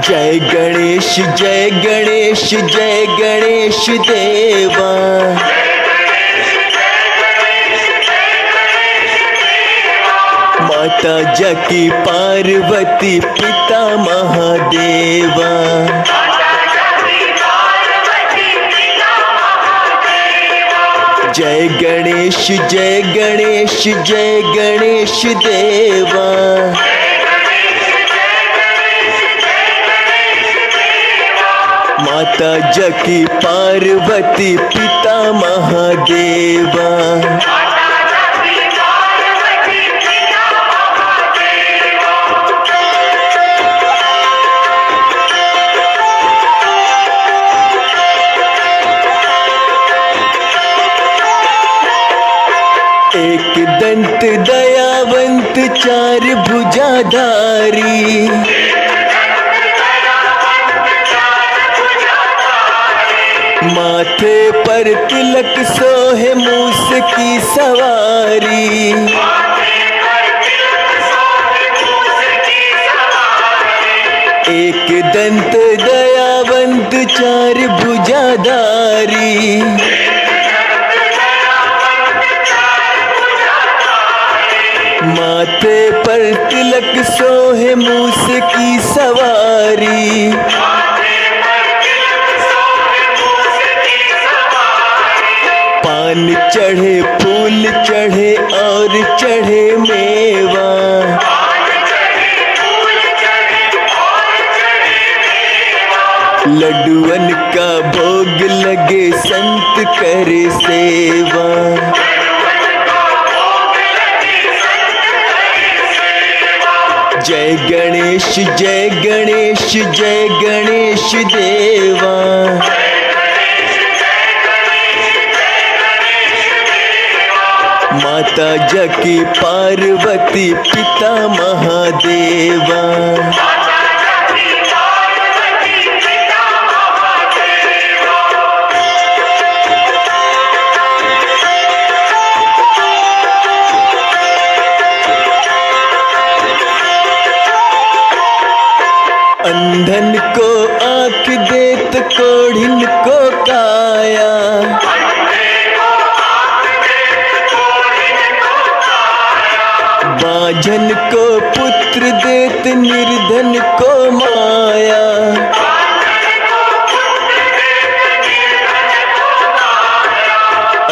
जय गणेश जय गणेश जय गणेश देवा। माता जकी पार्वती पिता महादेवा। जय गणेश जय गणेश जय गणेश देवा। माता जकी पार्वती पिता महादेवा। एक दंत दयावंत चार भुजाधारी। माथे पर तिलक सोहे मूस की सवारी। एक दंत दयावंत चार भुजाधारी। माथे पर तिलक सोहे मूस की सवारी। पान चढ़े फूल चढ़े और चढ़े मेवा। लड्डुअन का भोग लगे संत करे सेवा। जय गणेश जय गणेश जय गणेश देवा। माता जकी पार्वती पिता महादेवा। अंधन को आँख देत कोढ़िन को काया। बाझन को पुत्र देत निर्धन को माया।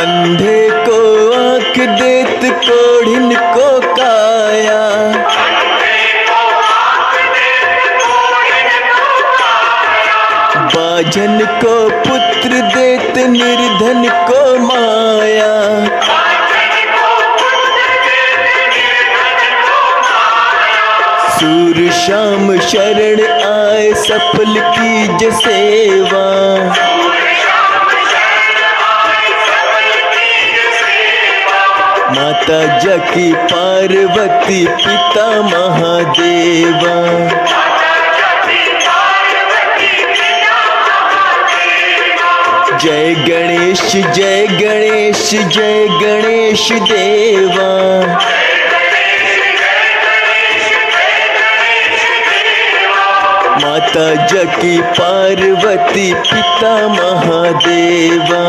अंधे को आँख देत कोढ़िन को काया। बाझन को पुत्र देत निर्धन को माया। सूर श्याम शरण आए सफल कीज सेवा। माता जकी पार्वती पिता महादेवा। जय गणेश जय गणेश जय गणेश देवा। माता जकी पार्वती पिता महादेवा।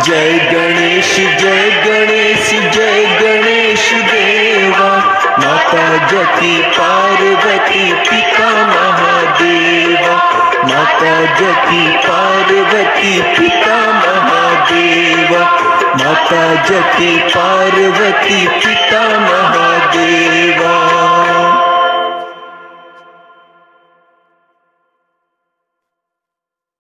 जय गणेश जय गणेश जय गणेश देवा। माता जकी पार्वती पिता महादेवा। माता जकी पार्वती पिता महादेवा। माता जकी पार्वती पिता महादेवा।